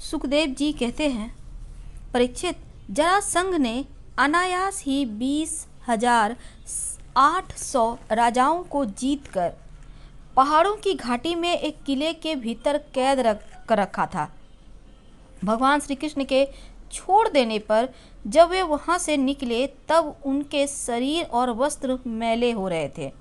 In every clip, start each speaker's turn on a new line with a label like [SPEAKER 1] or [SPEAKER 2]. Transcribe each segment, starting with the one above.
[SPEAKER 1] सुखदेव जी कहते हैं, परीक्षित, जरासंध ने अनायास ही 20,800 राजाओं को जीतकर पहाड़ों की घाटी में एक किले के भीतर कैद कर रखा था। भगवान श्री कृष्ण के छोड़ देने पर जब वे वहां से निकले तब उनके शरीर और वस्त्र मैले हो रहे थे।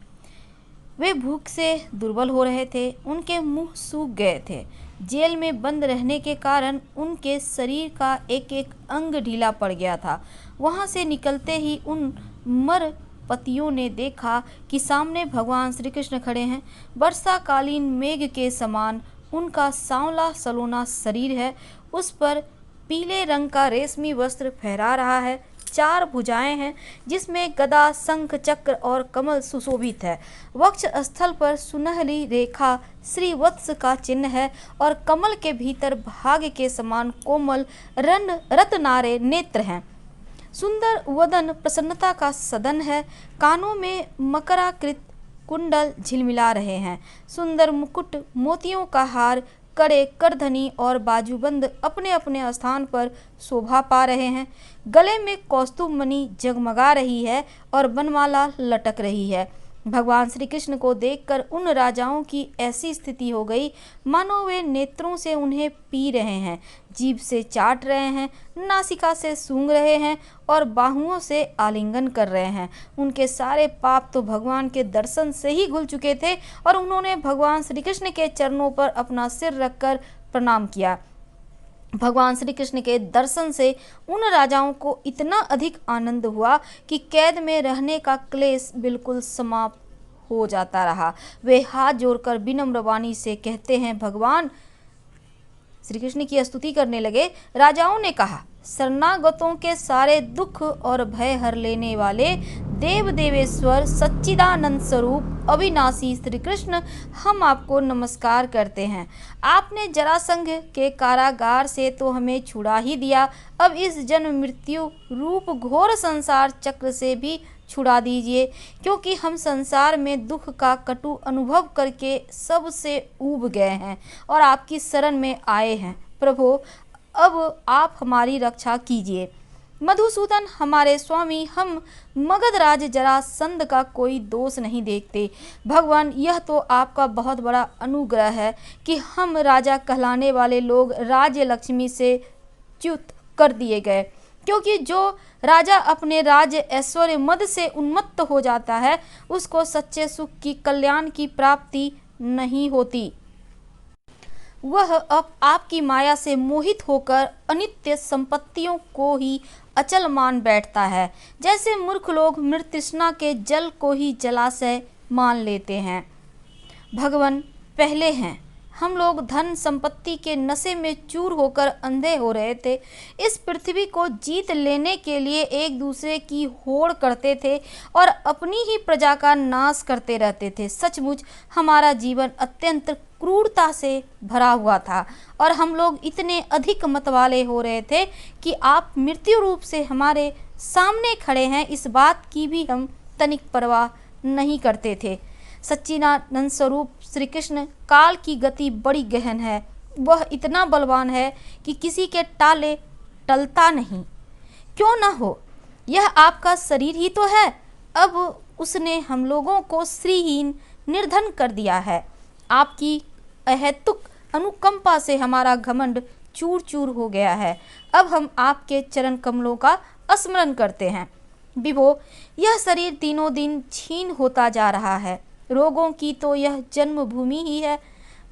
[SPEAKER 1] वे भूख से दुर्बल हो रहे थे, उनके मुंह सूख गए थे। जेल में बंद रहने के कारण उनके शरीर का एक एक अंग ढीला पड़ गया था। वहां से निकलते ही उन मर पतियों ने देखा कि सामने भगवान श्री कृष्ण खड़े हैं। वर्षाकालीन मेघ के समान उनका सांवला सलोना शरीर है, उस पर पीले रंग का रेशमी वस्त्र फहरा रहा है। 4 भुजाएं हैं जिसमें गदा, शंख, चक्र और कमल सुशोभित है। वक्ष स्थल पर सुनहली रेखा श्रीवत्स का चिन्ह है और कमल के भीतर भाग्य के समान कोमल रत्नारे नेत्र हैं। सुंदर वदन प्रसन्नता का सदन है। कानों में मकराकृत कुंडल झिलमिला रहे हैं। सुंदर मुकुट, मोतियों का हार, कड़े, करधनी और बाजूबंद अपने अपने स्थान पर शोभा पा रहे हैं। गले में कौस्तुभ मणि जगमगा रही है और बनमाला लटक रही है। भगवान श्री कृष्ण को देखकर उन राजाओं की ऐसी स्थिति हो गई मानो वे नेत्रों से उन्हें पी रहे हैं, जीभ से चाट रहे हैं, नासिका से सूंघ रहे हैं और बाहुओं से आलिंगन कर रहे हैं। उनके सारे पाप तो भगवान के दर्शन से ही धुल चुके थे और उन्होंने भगवान श्री कृष्ण के चरणों पर अपना सिर रखकर प्रणाम किया। भगवान श्री कृष्ण के दर्शन से उन राजाओं को इतना अधिक आनंद हुआ कि कैद में रहने का क्लेश बिल्कुल समाप्त हो जाता रहा। वे हाथ जोड़कर विनम्र वाणी से कहते हैं, भगवान श्री कृष्ण की स्तुति करने लगे। राजाओं ने कहा, शरणागतों के सारे दुख और भय हर लेने वाले देव देवेश्वर सच्चिदानंद स्वरूप अविनाशी श्री कृष्ण, हम आपको नमस्कार करते हैं। आपने जरासंध के कारागार से तो हमें छुड़ा ही दिया, अब इस जन्म मृत्यु रूप घोर संसार चक्र से भी छुड़ा दीजिए, क्योंकि हम संसार में दुख का कटु अनुभव करके सबसे ऊब गए हैं और आपकी शरण में आए हैं। प्रभु, अब आप हमारी रक्षा कीजिए। मधुसूदन, हमारे स्वामी, हम मगधराज जरासंध का कोई दोष नहीं देखते। भगवान, यह तो आपका बहुत बड़ा अनुग्रह है कि हम राजा कहलाने वाले लोग राज्य लक्ष्मी से च्युत कर दिए गए, क्योंकि जो राजा अपने राज्य ऐश्वर्य मद से उन्मत्त हो जाता है उसको सच्चे सुख की, कल्याण की प्राप्ति नहीं होती। वह अब आपकी माया से मोहित होकर अनित्य संपत्तियों को ही अचल मान बैठता है, जैसे मूर्ख लोग मृत तृष्णा के जल को ही जलाशय मान लेते हैं। भगवान, पहले हैं हम लोग धन संपत्ति के नशे में चूर होकर अंधे हो रहे थे। इस पृथ्वी को जीत लेने के लिए एक दूसरे की होड़ करते थे और अपनी ही प्रजा का नाश करते रहते थे। सचमुच हमारा जीवन अत्यंत क्रूरता से भरा हुआ था और हम लोग इतने अधिक मतवाले हो रहे थे कि आप मृत्यु रूप से हमारे सामने खड़े हैं, इस बात की भी हम तनिक परवाह नहीं करते थे। सच्चिदानंद स्वरूप श्री कृष्ण, काल की गति बड़ी गहन है। वह इतना बलवान है कि किसी के टाले टलता नहीं। क्यों न हो, यह आपका शरीर ही तो है। अब उसने हम लोगों को श्रीहीन निर्धन कर दिया है। आपकी अहेतुक अनुकंपा से हमारा घमंड चूर चूर हो गया है। अब हम आपके चरण कमलों का स्मरण करते हैं। विभो, यह शरीर दिनों दिन क्षीण होता जा रहा है। रोगों की तो यह जन्मभूमि ही है।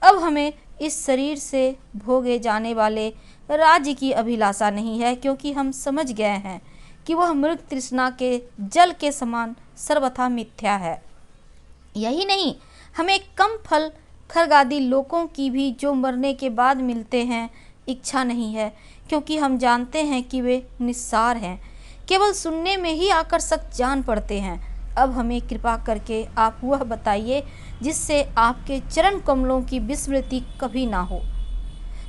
[SPEAKER 1] अब हमें इस शरीर से भोगे जाने वाले राज्य की अभिलाषा नहीं है, क्योंकि हम समझ गए हैं कि वह मृग तृष्णा के जल के समान सर्वथा मिथ्या है। यही नहीं, हमें कम फल खरगादी लोगों की भी जो मरने के बाद मिलते हैं इच्छा नहीं है, क्योंकि हम जानते हैं कि वे निस्सार हैं, केवल सुनने में ही आकर्षक जान पड़ते हैं। अब हमें कृपा करके आप वह बताइए जिससे आपके चरण कमलों की विस्मृति कभी ना हो,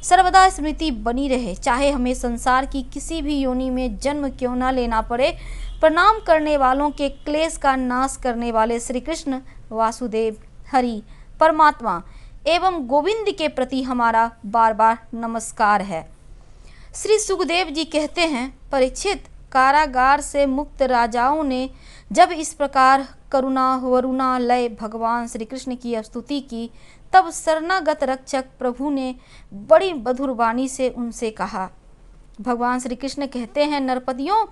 [SPEAKER 1] सर्वदा स्मृति बनी रहे, चाहे हमें संसार की किसी भी योनि में जन्म क्यों ना लेना पड़े। प्रणाम करने वालों के क्लेश का नाश करने वाले श्री कृष्ण, वासुदेव, हरि, परमात्मा एवं गोविंद के प्रति हमारा बार बार नमस्कार है। श्री सुखदेव जी कहते हैं, परीक्षित, कारागार से मुक्त राजाओं ने जब इस प्रकार करुणा वरुणालय भगवान श्री कृष्ण की स्तुति की, तब शरणागत रक्षक प्रभु ने बड़ी मधुर वाणी से उनसे कहा। भगवान श्री कृष्ण कहते हैं, नरपतियों,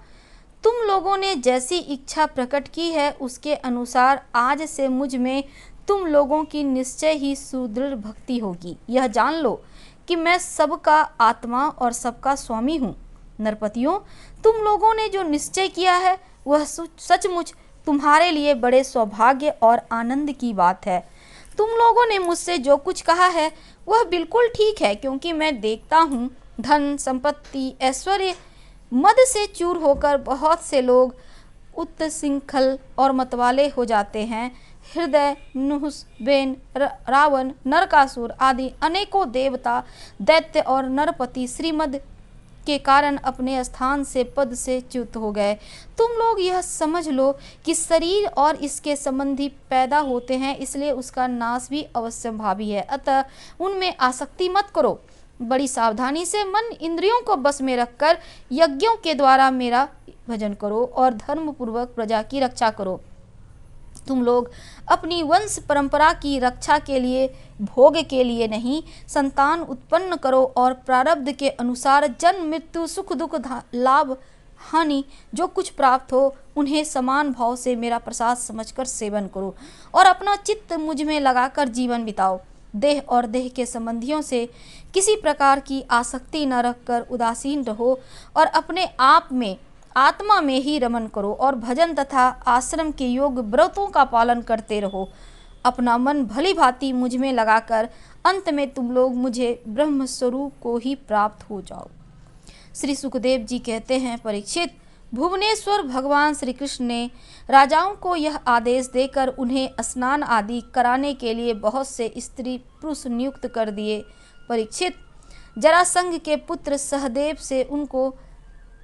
[SPEAKER 1] तुम लोगों ने जैसी इच्छा प्रकट की है उसके अनुसार आज से मुझ में तुम लोगों की निश्चय ही सुदृढ़ भक्ति होगी। यह जान लो कि मैं सबका आत्मा और सबका स्वामी हूँ। नरपतियों, तुम लोगों ने जो निश्चय किया है वह सचमुच तुम्हारे लिए बड़े सौभाग्य और आनंद की बात है। तुम लोगों ने मुझसे जो कुछ कहा है वह बिल्कुल ठीक है, क्योंकि मैं देखता हूँ धन संपत्ति ऐश्वर्य मद से चूर होकर बहुत से लोग उत्तृंखल और मतवाले हो जाते हैं। हृदय, नुहुस, बेन, रावण, नरकासुर आदि अनेकों देवता, दैत्य और नरपति श्रीमद के कारण अपने स्थान से पद से च्युत हो गए। तुम लोग यह समझ लो कि शरीर और इसके संबंधी पैदा होते हैं, इसलिए उसका नाश भी अवश्यंभावी है। अतः उनमें आसक्ति मत करो। बड़ी सावधानी से मन इंद्रियों को बस में रखकर यज्ञों के द्वारा मेरा भजन करो और धर्म पूर्वक प्रजा की रक्षा करो। तुम लोग अपनी वंश परंपरा की रक्षा के लिए, भोग के लिए नहीं, संतान उत्पन्न करो और प्रारब्ध के अनुसार जन्म मृत्यु सुख दुख लाभ हानि जो कुछ प्राप्त हो उन्हें समान भाव से मेरा प्रसाद समझकर सेवन करो और अपना चित्त मुझ में लगाकर जीवन बिताओ। देह और देह के संबंधियों से किसी प्रकार की आसक्ति न रखकर उदासीन रहो और अपने आप में आत्मा में ही रमन करो और भजन तथा आश्रम के योग व्रतों का पालन करते रहो। अपना मन भली भांति मुझ में लगाकर अंत में तुम लोग मुझे ब्रह्म स्वरूप को ही प्राप्त हो जाओ। श्री सुखदेव जी कहते हैं, परीक्षित, भुवनेश्वर भगवान श्री कृष्ण ने राजाओं को यह आदेश देकर उन्हें स्नान आदि कराने के लिए बहुत से स्त्री पुरुष नियुक्त कर दिए। परीक्षित, जरासंध के पुत्र सहदेव से उनको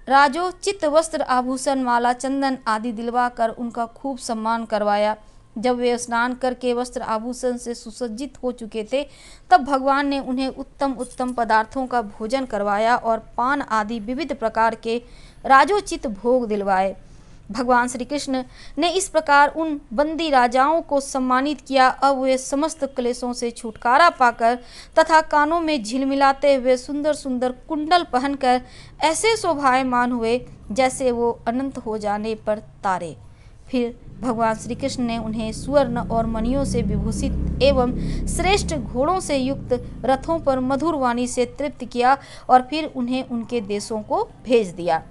[SPEAKER 1] राजोचित वस्त्र आभूषण माला चंदन आदि दिलवाकर उनका खूब सम्मान करवाया। जब वे स्नान करके वस्त्र आभूषण से सुसज्जित हो चुके थे, तब भगवान ने उन्हें उत्तम उत्तम पदार्थों का भोजन करवाया और पान आदि विविध प्रकार के राजोचित भोग दिलवाए। भगवान श्री कृष्ण ने इस प्रकार उन बंदी राजाओं को सम्मानित किया। अब वे समस्त क्लेशों से छुटकारा पाकर तथा कानों में झिलमिलाते हुए सुंदर सुंदर कुंडल पहनकर ऐसे शोभायमान हुए जैसे वो अनंत हो जाने पर तारे। फिर भगवान श्री कृष्ण ने उन्हें स्वर्ण और मणियों से विभूषित एवं श्रेष्ठ घोड़ों से युक्त रथों पर मधुर वाणी से तृप्त किया और फिर उन्हें उनके देशों को भेज दिया।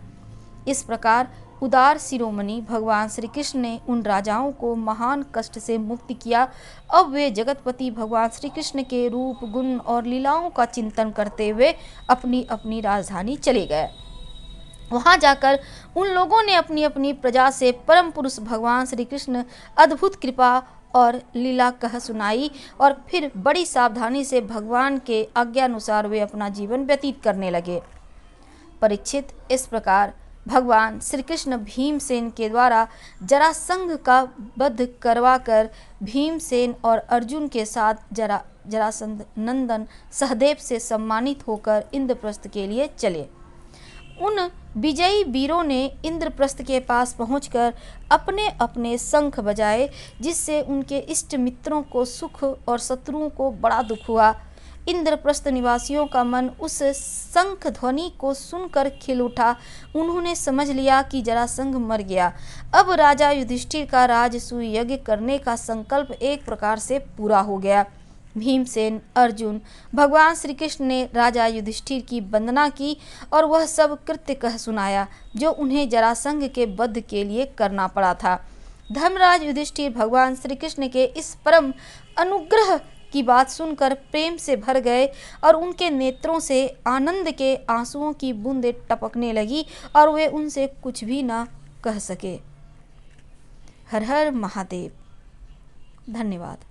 [SPEAKER 1] इस प्रकार उदार शिरोमणि भगवान श्री कृष्ण ने उन राजाओं को महान कष्ट से मुक्त किया। अब वे जगतपति भगवान श्री कृष्ण के रूप गुण और लीलाओं का चिंतन करते हुए अपनी अपनी राजधानी चले गए। वहां जाकर उन लोगों ने अपनी अपनी प्रजा से परम पुरुष भगवान श्री कृष्ण अद्भुत कृपा और लीला कह सुनाई और फिर बड़ी सावधानी से भगवान के आज्ञानुसार वे अपना जीवन व्यतीत करने लगे। परीक्षित, इस प्रकार भगवान श्री कृष्ण भीमसेन के द्वारा जरासंध का वध करवाकर भीमसेन और अर्जुन के साथ जरासंध नंदन सहदेव से सम्मानित होकर इंद्रप्रस्थ के लिए चले। उन विजयी वीरों ने इंद्रप्रस्थ के पास पहुंचकर अपने अपने शंख बजाए, जिससे उनके इष्ट मित्रों को सुख और शत्रुओं को बड़ा दुख हुआ। इंद्रप्रस्थ निवासियों का मन उस शंख ध्वनि को सुनकर खिल उठा। उन्होंने समझ लिया कि जरासंध मर गया। अब राजा युधिष्ठिर का राजसूय यज्ञ करने का संकल्प एक प्रकार से पूरा हो गया। भीमसेन, अर्जुन, भगवान श्री कृष्ण ने राजा युधिष्ठिर की वंदना की और वह सब कृत्य कह सुनाया जो उन्हें जरासंध के वध के लिए करना पड़ा था। धर्मराज युधिष्ठिर भगवान श्री कृष्ण के इस परम अनुग्रह की बात सुनकर प्रेम से भर गए और उनके नेत्रों से आनंद के आंसुओं की बूंदें टपकने लगी और वे उनसे कुछ भी न कह सके। हर हर महादेव। धन्यवाद।